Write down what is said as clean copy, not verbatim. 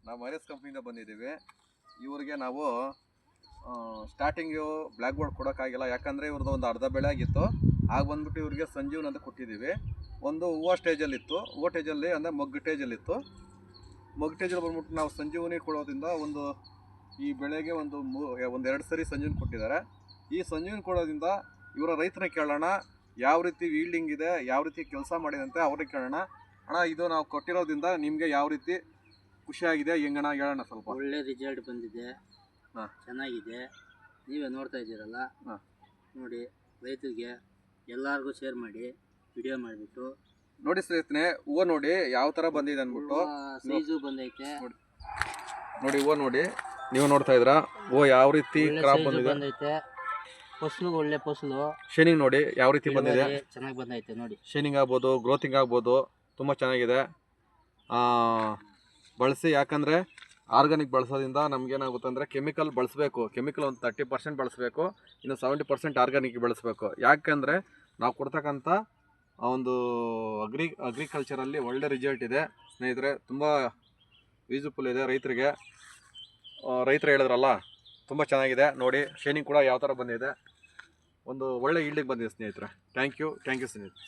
ನಾವು ಮೈರಸ್ ಕಂಪ್ನಿಯಿಂದ ಬಂದಿದ್ದೀವಿ. ಇವರಿಗೆ ನಾವು ಸ್ಟಾರ್ಟಿಂಗು ಬ್ಲ್ಯಾಕ್ ಬೋರ್ಡ್ ಕೊಡೋಕ್ಕಾಗಿಲ್ಲ, ಯಾಕಂದರೆ ಇವ್ರದ್ದು ಒಂದು ಅರ್ಧ ಬೆಳೆ ಆಗಿತ್ತು. ಆಗ ಬಂದ್ಬಿಟ್ಟು ಇವ್ರಿಗೆ ಸಂಜೀವನ್ ಅಂತ ಕೊಟ್ಟಿದ್ದೀವಿ. ಒಂದು ಹೂವು ಸ್ಟೇಜಲ್ಲಿತ್ತು, ಹೂವು ಸ್ಟೇಜಲ್ಲಿ ಅಂದರೆ ಮೊಗ್ಗು ಸ್ಟೇಜಲ್ಲಿತ್ತು. ಮೊಗ್ಗು ಸ್ಟೇಜಲ್ಲಿ ಬಂದ್ಬಿಟ್ಟು ನಾವು ಸಂಜೀವನಿ ಕೊಡೋದ್ರಿಂದ ಈ ಬೆಳೆಗೆ ಒಂದೆರಡು ಸರಿ ಸಂಜೀವನಿ ಕೊಟ್ಟಿದ್ದಾರೆ. ಈ ಸಂಜೀವನಿ ಕೊಡೋದ್ರಿಂದ ಇವರ ರೈತನ ಕೇಳೋಣ, ಯಾವ ರೀತಿ ವೀಲ್ಡಿಂಗ್ ಇದೆ, ಯಾವ ರೀತಿ ಕೆಲಸ ಮಾಡಿದಂತೆ ಅವ್ರಿಗೆ ಕೇಳೋಣ. ಅಣ್ಣ, ಇದು ನಾವು ಕೊಟ್ಟಿರೋದ್ರಿಂದ ನಿಮಗೆ ಯಾವ ರೀತಿ ಖುಷಿಯಾಗಿದೆ, ಹೆಂಗಣ್ಣ ಹೇಳೋಣ ಸ್ವಲ್ಪ. ಒಳ್ಳೆ ರಿಸಲ್ಟ್ ಬಂದಿದೆ, ಚೆನ್ನಾಗಿದೆ. ನೀವೇ ನೋಡ್ತಾ ಇದ್ದೀರಲ್ಲ, ನೋಡಿ ರೈತರಿಗೆ ಎಲ್ಲರಿಗೂ ಶೇರ್ ಮಾಡಿ, ವಿಡಿಯೋ ಮಾಡಿಬಿಟ್ಟು ನೋಡಿ ಸ್ನೇಹಿತರೆ. ಹೂವು ನೋಡಿ ಯಾವ ಥರ ಬಂದಿದೆ ಅಂದ್ಬಿಟ್ಟು, ಸೈಜು ಬಂದೈತೆ ನೋಡಿ. ಹೂವು ನೋಡಿ, ನೀವು ನೋಡ್ತಾ ಇದ್ದೀರಾ ಹೂವು ಯಾವ ರೀತಿ ಕ್ರಾಪ್ ಬಂದೈತೆ. ಫಸಲು ಒಳ್ಳೆ ಫಸಲು. ಶೈನಿಂಗ್ ನೋಡಿ ಯಾವ ರೀತಿ ಬಂದಿದೆ, ಚೆನ್ನಾಗಿ ಬಂದೈತೆ ನೋಡಿ. ಶೈನಿಂಗ್ ಆಗ್ಬೋದು, ಗ್ರೋತಿಂಗ್ ಆಗ್ಬೋದು, ತುಂಬ ಚೆನ್ನಾಗಿದೆ. ಬಳಸಿ, ಯಾಕಂದರೆ ಆರ್ಗಾನಿಕ್ ಬಳಸೋದ್ರಿಂದ ನಮಗೇನಾಗುತ್ತೆ ಅಂದರೆ ಕೆಮಿಕಲ್ ಬಳಸಬೇಕು. ಕೆಮಿಕಲ್ ಒಂದು 30% ಬಳಸಬೇಕು, ಇನ್ನು 70% ಆರ್ಗಾನಿಕ್ ಬಳಸಬೇಕು. ಯಾಕಂದರೆ ನಾವು ಕೊಡ್ತಕ್ಕಂಥ ಒಂದು ಅಗ್ರಿಕಲ್ಚರಲ್ಲಿ ಒಳ್ಳೆ ರಿಸಲ್ಟ್ ಇದೆ ಸ್ನೇಹಿತರೆ. ತುಂಬ ಯೂಸ್ಫುಲ್ ಇದೆ ರೈತರಿಗೆ. ರೈತರು ಹೇಳಿದ್ರಲ್ಲ, ತುಂಬ ಚೆನ್ನಾಗಿದೆ ನೋಡಿ. ಶೈನಿಂಗ್ ಕೂಡ ಯಾವ ಥರ ಬಂದಿದೆ, ಒಂದು ಒಳ್ಳೆ ಈಲ್ಡಿಗೆ ಬಂದಿದೆ ಸ್ನೇಹಿತರೆ. ಥ್ಯಾಂಕ್ ಯು ಸ್ನೇಹಿತರೆ.